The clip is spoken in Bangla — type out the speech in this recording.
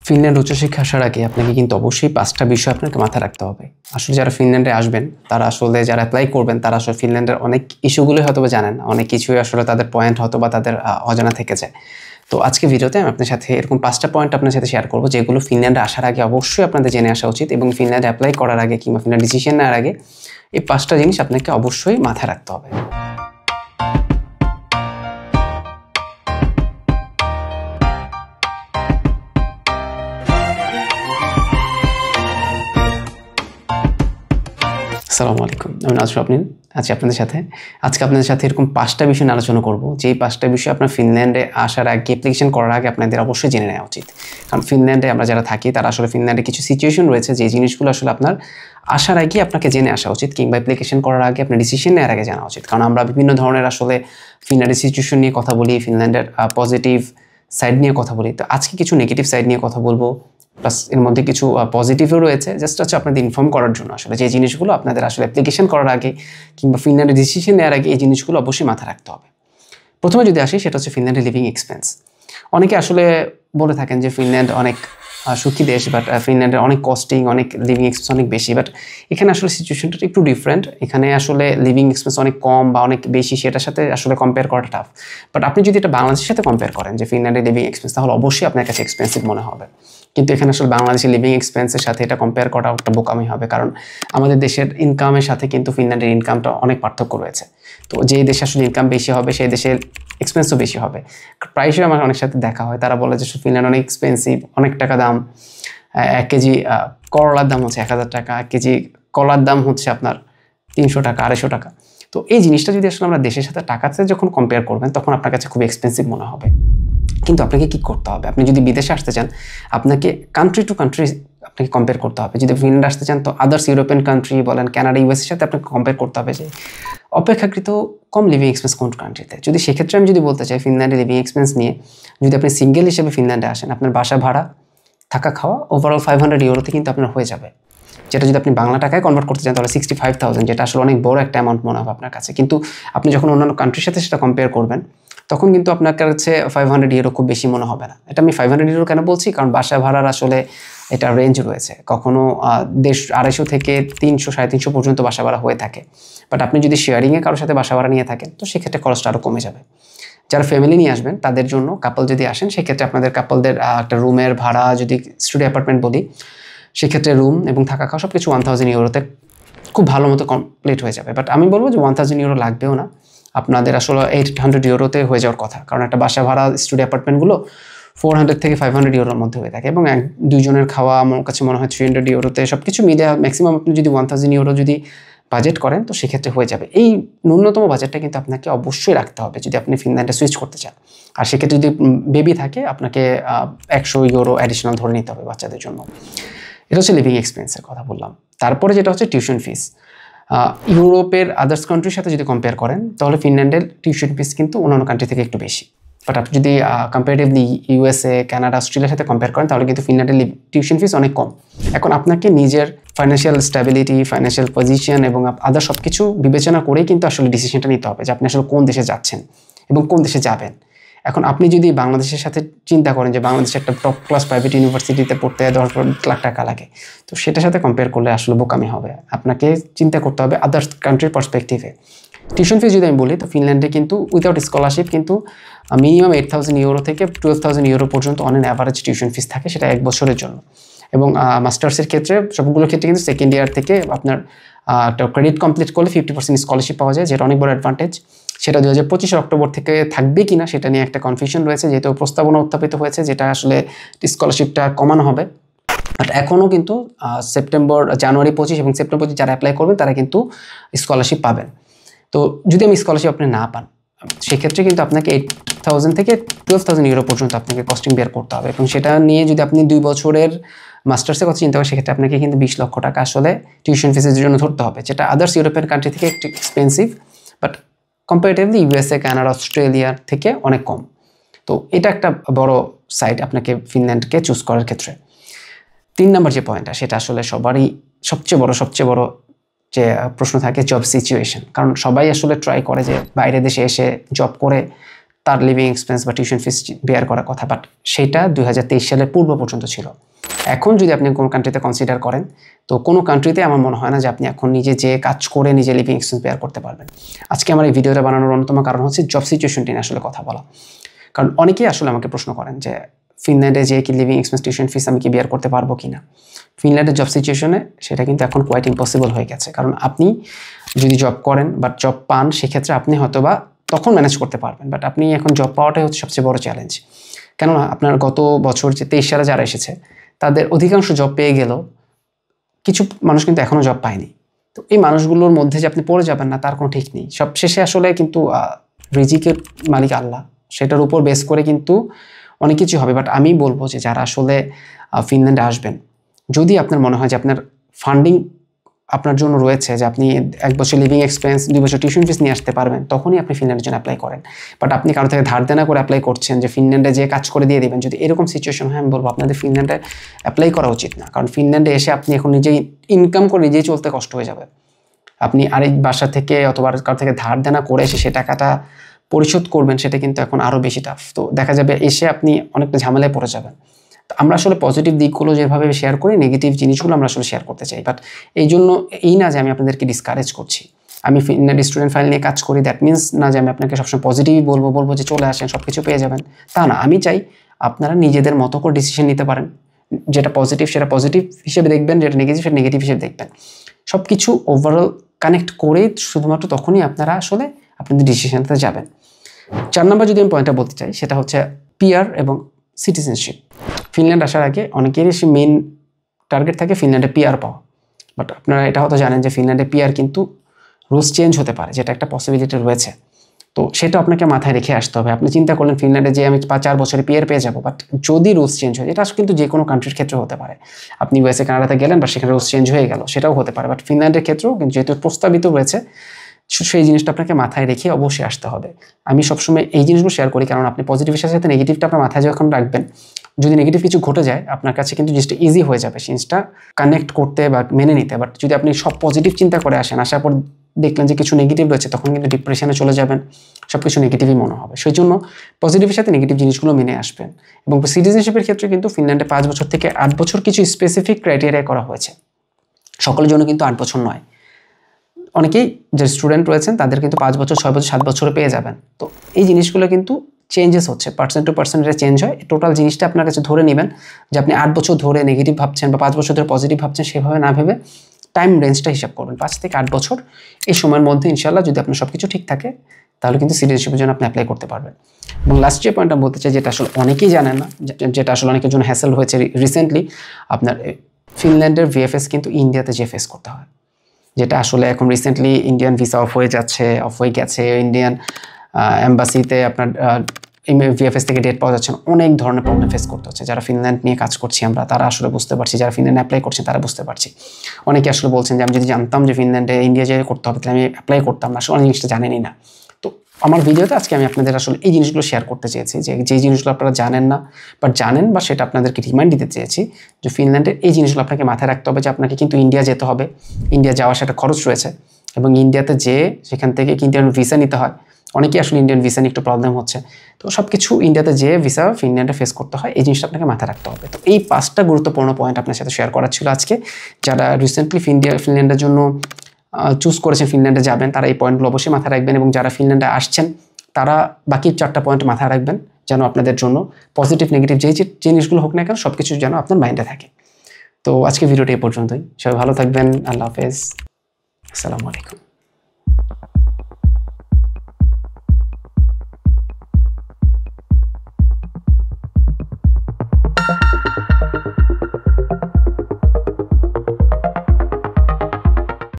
ফিনল্যান্ড উচ্চশিক্ষা আসার আগে আপনাকে কিন্তু অবশ্যই 5টা বিষয় আপনাকে মাথায় রাখতে হবে। আসলে যারা ফিনল্যান্ডে আসবেন, তারা আসলে যারা অ্যাপ্লাই করবেন, তারা আসলে ফিনল্যান্ডের অনেক ইস্যুগুলোই হয়তোবা জানেন না। অনেক কিছুই আসলে তাদের পয়েন্ট হয়তোবা তাদের অজানা থেকে যায়। তো আজকে ভিডিওতে আমি আপনার সাথে এরকম 5টা পয়েন্ট আপনার সাথে শেয়ার করব, যেগুলো ফিনল্যান্ডে আসার আগে অবশ্যই আপনাদের জেনে আসা উচিত এবং ফিনল্যান্ডে অ্যাপ্লাই করার আগে কিংবা ফিনল্যান্ড ডিসিশন নেওয়ার আগে এই 5টা জিনিস আপনাকে অবশ্যই মাথায় রাখতে হবে। আসসালামু আলাইকুম, আমি নাজর আপনি আছি আপনাদের সাথে। আজকে আপনাদের সাথে এরকম 5টা বিষয় নিয়ে আলোচনা করব, যেই 5টা বিষয় আপনার ফিনল্যান্ডে আসার আগে, অ্যাপ্লিকেশন করার আগে আপনাদের অবশ্যই জেনে নেওয়া উচিত। কারণ ফিনল্যান্ডে আমরা যারা থাকি, তারা আসলে ফিনল্যান্ডে কিছু সিচুয়েশন রয়েছে যে জিনিসগুলো আসলে আপনার আসার আগে আপনাকে জেনে আসা উচিত, কিংবা অ্যাপ্লিকেশন করার আগে আপনার ডিসিশন নেওয়ার আগে জানা উচিত। কারণ আমরা বিভিন্ন ধরনের আসলে ফিনল্যান্ডের সিচুয়েশন নিয়ে কথা বলি, ফিনল্যান্ডের পজিটিভ সাইড নিয়ে কথা বলি। তো আজকে কিছু নেগেটিভ সাইড নিয়ে কথা বলবো, প্লাস এর মধ্যে কিছু পজিটিভও রয়েছে। জাস্ট হচ্ছে আপনাদের ইনফর্ম করার জন্য আসলে যে জিনিসগুলো আপনাদের আসলে অ্যাপ্লিকেশন করার আগে কিংবা ফিনল্যান্ডে ডিসিশন নেওয়ার আগে এই জিনিসগুলো অবশ্যই মাথায় রাখতে হবে। প্রথমে যদি আসি, সেটা হচ্ছে ফিনল্যান্ডের লিভিং এক্সপেন্স। অনেকে আসলে বলে থাকেন যে ফিনল্যান্ড অনেক সুখী দেশ, বাট ফিনল্যান্ডের অনেক কস্টিং, অনেক লিভিং এক্সপেন্স অনেক বেশি। বাট এখানে আসলে সিচুয়েশনটা একটু ডিফারেন্ট। এখানে আসলে লিভিং এক্সপেন্স অনেক কম বা অনেক বেশি, সেটার সাথে আসলে কম্পেয়ার করাটা টাফ। বাট আপনি যদি এটা বাংলাদেশের সাথে কম্পেয়ার করেন যে ফিনল্যান্ডের লিভিং এক্সপেন্স, তাহলে অবশ্যই আপনার কাছে এক্সপেন্সিভ মনে হবে। কিন্তু এখানে আসলে বাংলাদেশের লিভিং এক্সপেন্সের সাথে এটা কম্পেয়ার করা একটা বোকামি হবে, কারণ আমাদের দেশের ইনকামের সাথে কিন্তু ফিনল্যান্ডের ইনকামটা অনেক পার্থক্য রয়েছে। তো যে দেশে আসলে ইনকাম বেশি হবে, সেই দেশের এক্সপেন্সও বেশি হবে। প্রায়শই আমার অনেক সাথে দেখা হয়, তারা বলে যে ফিনল্যান্ড অনেক এক্সপেন্সিভ, অনেক টাকা দাম। 1 কেজি করলার দাম হচ্ছে 1000 টাকা, 1 কেজি কলার দাম হচ্ছে আপনার 300 টাকা, 250 টাকা। তো এই জিনিসটা যদি আসলে আমরা দেশের সাথে টাকাতে যখন কম্পেয়ার করবেন, তখন আপনার কাছে খুব এক্সপেন্সিভ মনে হবে। কিন্তু আপনাকে কি করতে হবে? আপনি যদি বিদেশে আসতে চান, আপনাকে কান্ট্রি টু কান্ট্রি আপনাকে কম্পেয়ার করতে হবে। যদি ফিনল্যান্ড আসতে চান, তো আদার্স ইউরোপিয়ান কান্ট্রি বলেন, কানাডা, ইউএসের সাথে আপনাকে কম্পেয়ার করতে হবে যে অপেক্ষাকৃত কম লিভিং এক্সপেন্স কোন কান্ট্রিতে। যদি সেক্ষেত্রে আমি যদি বলতে চাই, ফিনল্যান্ডের লিভিং এক্সপেন্স নিয়ে, যদি আপনি সিঙ্গেল হিসেবে ফিনল্যান্ডে আসেন, আপনার বাসা ভাড়া, থাকা খাওয়া ওভারঅল 500 ইউরোতে কিন্তু আপনার হয়ে যাবে। যেটা যদি আপনি বাংলা টাকায় কনভার্ট করতে চান, তাহলে 65,000, যেটা আসলে অনেক বড় একটা অ্যামাউন্ট মনে হবে আপনার কাছে। কিন্তু আপনি যখন অন্যান্য কান্ট্রির সাথে সেটা কম্পেয়ার করবেন, তখন কিন্তু আপনার কাছে 500 ইউরো খুব বেশি মনে হবে না। এটা আমি 500 ইউরো কেন বলছি? কারণ বাসা ভাড়ার আসলে এটা রেঞ্জ রয়েছে। কখনো 250 থেকে 300, 350 পর্যন্ত বাসা ভাড়া হয়ে থাকে। বাট আপনি যদি শেয়ারিংয়ে কারোর সাথে বাসা ভাড়া নিয়ে থাকেন, তো সেক্ষেত্রে খরচটা আরও কমে যাবে। যারা ফ্যামিলি নিয়ে আসবেন, তাদের জন্য, কাপল যদি আসেন, সেক্ষেত্রে আপনাদের কাপলদের একটা রুমের ভাড়া, যদি স্টুডিও অ্যাপার্টমেন্ট বলি, সেক্ষেত্রে রুম এবং থাকা খাওয়া সব কিছু 1000 ইউরোতে খুব ভালো মতো কমপ্লিট হয়ে যাবে। বাট আমি বলবো যে 1000 ইউরো লাগবেও না, আপনাদের আসলে 800 ইউরোতে হয়ে যাওয়ার কথা। কারণ একটা বাসা ভাড়া, স্টুডিও অ্যাপার্টমেন্টগুলো 400 থেকে 500 ইউরোর মধ্যে হয়ে থাকে, এবং 1-2 জনের খাওয়া আমার কাছে মনে হয় 300 ইউরোতে সব কিছু মিলে ম্যাক্সিমাম আপনি যদি 1000 ইউরো যদি বাজেট করেন, তো সেক্ষেত্রে হয়ে যাবে। এই ন্যূনতম বাজেটটা কিন্তু আপনাকে অবশ্যই রাখতে হবে যদি আপনি ফিনল্যান্ডে সুইচ করতে চান। আর সেক্ষেত্রে যদি বেবি থাকে, আপনাকে 100 ইউরো অ্যাডিশনাল ধরে নিতে হবে বাচ্চাদের জন্য। এটা হচ্ছে লিভিং এক্সপেন্সের কথা বললাম। তারপরে যেটা হচ্ছে টিউশন ফিস। ইউরোপের আদার্স কান্ট্রির সাথে যদি কম্পেয়ার করেন, তাহলে ফিনল্যান্ডের টিউশন ফিস কিন্তু অন্যান্য কান্ট্রি থেকে একটু বেশি। বাট আপনি যদি কম্পারেটিভলি ইউএসএ, কানাডা, অস্ট্রেলিয়ার সাথে কম্পেয়ার করেন, তাহলে কিন্তু ফিনল্যান্ডের টিউশন ফিস অনেক কম। এখন আপনাকে নিজের ফাইন্যান্সিয়াল স্ট্যাবিলিটি, ফাইন্যান্সিয়াল পজিশন এবং আদার সব কিছু বিবেচনা করেই কিন্তু আসলে ডিসিশনটা নিতে হবে যে আপনি আসলে কোন দেশে যাচ্ছেন এবং কোন দেশে যাবেন। এখন আপনি যদি বাংলাদেশের সাথে চিন্তা করেন যে বাংলাদেশে একটা টপ ক্লাস প্রাইভেট ইউনিভার্সিটিতে পড়তে 10 লাখ টাকা লাগে, তো সেটার সাথে কম্পেয়ার করলে আসলে বোকামি হবে। আপনাকে চিন্তা করতে হবে আদার্স কান্ট্রির পার্সপেক্টিভে। টিউশন ফিস যদি আমি বলি, তো ফিনল্যান্ডে কিন্তু উইদাউট স্কলারশিপ কিন্তু মিনিমাম 8000 ইউরো থেকে 12,000 ইউরো পর্যন্ত অন অ্যাভারেজ টিউশন ফিস থাকে, সেটা 1 বছরের জন্য। এবং মাস্টার্সের ক্ষেত্রে, সবগুলোর ক্ষেত্রে কিন্তু সেকেন্ড ইয়ার থেকে আপনার একটা ক্রেডিট কমপ্লিট করলে 50% স্কলারশিপ পাওয়া যায়, যেটা অনেক বড় অ্যাডভান্টেজ। সেটা 2025 অক্টোবর থেকে থাকবে কিনা সেটা নিয়ে একটা কনফিউশন রয়েছে, যেহেতু প্রস্তাবনা উত্থাপিত হয়েছে যেটা আসলে স্কলারশিপটা কমানো হবে। বাট এখনও কিন্তু জানুয়ারি 25 এবং সেপ্টেম্বর 25 যারা অ্যাপ্লাই করবেন, তারা কিন্তু স্কলারশিপ পাবেন। তো যদি আমি স্কলারশিপ আপনি না পান, সেক্ষেত্রে কিন্তু আপনাকে 8,000 থেকে 12,000 ইউরো পর্যন্ত আপনাকে কস্টিং বেয়ার করতে হবে। এবং সেটা নিয়ে যদি আপনি 2 বছরের মাস্টার্সের কথা চিন্তা করেন, সেক্ষেত্রে আপনাকে কিন্তু 20 লক্ষ টাকা আসলে টিউশন ফিসের জন্য ধরতে হবে, যেটা আদার্স ইউরোপিয়ান কান্ট্রি থেকে একটু expensive, but comparatively USA, Canada, অস্ট্রেলিয়ার থেকে অনেক কম। তো এটা একটা বড় সাইড আপনাকে ফিনল্যান্ডকে চুজ করার ক্ষেত্রে। 3 নম্বর যে পয়েন্টটা, সেটা আসলে সবারই সবচেয়ে বড় যে প্রশ্ন থাকে, জব সিচুয়েশন। কারণ সবাই আসলে ট্রাই করে যে বাইরের দেশে এসে জব করে তার লিভিং এক্সপেন্স বা টিউশন ফিস বেয়ার করার কথা, বাট সেটা 2023 সালের পূর্ব পর্যন্ত ছিল। এখন যদি আপনি কোনো কান্ট্রিতে কনসিডার করেন, তো কোনো কান্ট্রিতে আমার মনে হয় না যে আপনি এখন নিজে যে কাজ করে নিজে লিভিং এক্সপেন্স বেয়ার করতে পারবেন। আজকে আমার এই ভিডিওটা বানানোর অন্যতম কারণ হচ্ছে জব সিচুয়েশনটি নিয়ে আসলে কথা বলা। কারণ অনেকেই আসলে আমাকে প্রশ্ন করেন যে ফিনল্যান্ডে যে কি লিভিং এক্সপেন্স টিউশন ফিস আমি কি বেয়ার করতে পারবো কি না। ফিনল্যান্ডের জব সিচুয়েশনে সেটা কিন্তু এখন কোয়াইট ইম্পসিবল হয়ে গেছে। কারণ আপনি যদি জব করেন বা জব পান, সেক্ষেত্রে আপনি হয়তো বা তখন ম্যানেজ করতে পারবেন, বাট আপনি এখন জব পাওয়াটাই হচ্ছে সবচেয়ে বড় চ্যালেঞ্জ। কেননা আপনার গত বছর যে 23 সালে যারা এসেছে তাদের অধিকাংশ জব পেয়ে গেলেও কিছু মানুষ কিন্তু এখনও জব পায়নি। তো এই মানুষগুলোর মধ্যে যে আপনি পড়ে যাবেন না তার কোনো ঠিক নেই। সবশেষে আসলে কিন্তু রিজিকের মালিক আল্লাহ, সেটার উপর বেস করে কিন্তু অনেক কিছু হবে। বাট আমি বলবো যে যারা আসলে ফিনল্যান্ডে আসবেন, যদি আপনার মনে হয় যে আপনার ফান্ডিং আপনার জন্য রয়েছে, যে আপনি 1 বছর লিভিং এক্সপেন্স 2 বছর টিউশন ফিস নিয়ে আসতে পারবেন, তখনই আপনি ফিনল্যান্ডের জন্য অ্যাপ্লাই করেন। বাট আপনি কারো থেকে ধার দেনা করে অ্যাপ্লাই করছেন যে ফিনল্যান্ডে যে কাজ করে দিয়ে দেবেন, যদি এরকম সিচুয়েশন হয় আমি বলবো আপনাদের ফিনল্যান্ডে অ্যাপ্লাই করা উচিত না। কারণ ফিনল্যান্ডে এসে আপনি এখন নিজেই ইনকাম করে নিজেই চলতে কষ্ট হয়ে যাবে। আপনি আরেক বাসা থেকে অথবা কারো থেকে ধার দেনা করে এসে সে টাকাটা পরিশোধ করবেন, সেটা কিন্তু এখন আরও বেশি টাফ। তো দেখা যাবে এসে আপনি অনেকটা ঝামেলায় পড়ে যাবেন। তো আমরা আসলে পজিটিভ দিকগুলো যেভাবে শেয়ার করি, নেগেটিভ জিনিসগুলো আমরা আসলে শেয়ার করতে চাই। বাট এই জন্য এই না যে আমি আপনাদেরকে ডিসকারেজ করছি। আমি ফিনল্যান্ড স্টুডেন্ট ফাইল নিয়ে কাজ করি, দ্যাট মিনস না যে আমি আপনাকে সবসময় পজিটিভই বলবো যে চলে আসেন সব কিছু পেয়ে যাবেন, তা না। আমি চাই আপনারা নিজেদের মতো করে ডিসিশন নিতে পারেন। যেটা পজিটিভ সেটা পজিটিভ হিসেবে দেখবেন, যেটা নেগেটিভ সেটা নেগেটিভ হিসেবে দেখবেন। সব কিছু ওভারঅল কানেক্ট করেই শুধুমাত্র তখনই আপনারা আসলে আপনাদের ডিসিশনটাতে যাবেন। 4 নম্বর যদি আমি পয়েন্টটা বলতে চাই, সেটা হচ্ছে পিআর এবং সিটিজেনশিপ। ফিনল্যান্ড আসার আগে অনেকেরই মেইন টার্গেট থাকে ফিনল্যান্ডে পিআর পাওয়া। বাট আপনারা এটা হয়তো জানেন যে ফিনল্যান্ডে পিআর কিন্তু রুলস চেঞ্জ হতে পারে, যেটা একটা পসিবিলিটি রয়েছে। তো সেটা আপনাকে মাথায় রেখে আসতে হবে। আপনি চিন্তা করলেন ফিনল্যান্ডে যে আমি 4 বছরে পিআর পেয়ে যাবো, বাট যদি রুলস চেঞ্জ হয়, এটা কিন্তু যে কোনো কান্ট্রির ক্ষেত্রে হতে পারে। আপনি ইউএসএ কানাডাতে গেলেন বা সেখানে রুলস চেঞ্জ হয়ে গেল, সেটাও হতে পারে। বাট ফিনল্যান্ডের ক্ষেত্রেও কিন্তু যেহেতু প্রস্তাবিত রয়েছে, সেই জিনিসটা আপনাকে মাথায় রেখে অবশ্যই আসতে হবে। আমি সবসময় এই জিনিসগুলো শেয়ার করি, কারণ আপনি পজিটিভের সাথে নেগেটিভটা আপনার মাথায় যখন রাখবেন, যদি নেগেটিভ কিছু ঘটে যায় আপনার কাছে কিন্তু জিনিসটা ইজি হয়ে যাবে জিনিসটা কানেক্ট করতে বা মেনে নিতে। বাট যদি আপনি সব পজিটিভ চিন্তা করে আসেন, আসার পর দেখলেন যে কিছু নেগেটিভ রয়েছে, তখন কিন্তু ডিপ্রেশনে চলে যাবেন, সব কিছু নেগেটিভই মনে হবে। সেই জন্য পজিটিভের সাথে নেগেটিভ জিনিসগুলো মেনে আসবেন। এবং সিটিজেনশিপের ক্ষেত্রে কিন্তু ফিনল্যান্ডে 5 বছর থেকে 8 বছর কিছু স্পেসিফিক ক্রাইটেরিয়া করা হয়েছে। সকলের জন্য কিন্তু 8 বছর নয়। অনেকেই যে স্টুডেন্ট রয়েছেন তাদের কিন্তু 5 বছর 6 বছর 7 বছরে পেয়ে যাবেন। তো এই জিনিসগুলো কিন্তু চেঞ্জেস হচ্ছে, পার্সেন্ট টু পার্সেন্ট চেঞ্জ হয়। টোটাল জিনিসটা আপনার কাছে ধরে নেবেন যে আপনি 8 বছর ধরে নেগেটিভ ভাবছেন বা 5 বছর ধরে পজিটিভ ভাবছেন, সেভাবে না ভেবে টাইম রেঞ্জটা হিসাব করবেন। 5 থেকে 8 বছর এই সময়ের মধ্যে ইনশাল্লাহ যদি আপনার সব কিছু ঠিক থাকে, তাহলে কিন্তু সিটিজেনশিপের জন্য আপনি অ্যাপ্লাই করতে পারবেন। এবং লাস্ট যে পয়েন্টটা বলতে চাই, যেটা আসলে অনেকেই জানেন না, যেটা আসলে অনেকের জন্য হ্যাসেল হয়েছে রিসেন্টলি, আপনার ফিনল্যান্ডের ভিএফএস কিন্তু ইন্ডিয়াতে যে ফেস করতে হয়, যেটা আসলে এখন রিসেন্টলি ইন্ডিয়ান ভিসা অফ হয়ে গেছে। ইন্ডিয়ান এম্বাসিতে আপনার ভিএফএস থেকে ডেট পাওয়া যাচ্ছে না, অনেক ধরনের প্রবলেম ফেস করতে হচ্ছে। যারা ফিনল্যান্ড নিয়ে কাজ করছি আমরা, তারা আসলে বুঝতে পারছি, যারা ফিনল্যান্ড অ্যাপ্লাই করছেন তারা বুঝতে পারছি। অনেকে আসলে বলছেন যে আমি যদি জানতাম যে ফিনল্যান্ডে ইন্ডিয়া যে করতে হবে, তাহলে আমি অ্যাপ্লাই করতাম না। আসলে অনেক জিনিসটা জানেনই না। তো আমার ভিডিওতে আজকে আমি আপনাদের আসলে এই জিনিসগুলো শেয়ার করতে চেয়েছি, যে জিনিসগুলো আপনারা জানেন না বাট জানেন, বা সেটা আপনাদেরকে রিমাইন্ড দিতে চেয়েছি যে ফিনল্যান্ডের এই জিনিসগুলো আপনাকে মাথায় রাখতে হবে, যে আপনাকে কিন্তু ইন্ডিয়া যেতে হবে, ইন্ডিয়া যাওয়ার সেটা খরচ রয়েছে, এবং ইন্ডিয়াতে যেয়ে সেখান থেকে ইন্ডিয়ান ভিসা নিতে হয়। অনেকেই আসলে ইন্ডিয়ান ভিসা নিয়ে একটু প্রবলেম হচ্ছে। তো সব কিছু ইন্ডিয়াতে যেয়ে ভিসা ফিনল্যান্ডে ফেস করতে হয়, এই জিনিসটা আপনাকে মাথায় রাখতে হবে। তো এই 5টা গুরুত্বপূর্ণ পয়েন্ট আপনার সাথে শেয়ার করা ছিল আজকে। যারা রিসেন্টলি ফিনল্যান্ডের জন্য চুজ করেছেন, ফিনল্যান্ডে যাবেন, তারা এই পয়েন্টগুলো অবশ্যই মাথায় রাখবেন। এবং যারা ফিনল্যান্ডে আসছেন তারা বাকি 4টা পয়েন্ট মাথায় রাখবেন, যেন আপনাদের জন্য পজিটিভ নেগেটিভ যেই জিনিসগুলো হোক না কেন, সব কিছু যেন আপনার মাইন্ডে থাকে। তো আজকে ভিডিওটি এই পর্যন্তই। সবাই ভালো থাকবেন। আল্লাহ হাফেজ। আসসালামু আলাইকুম।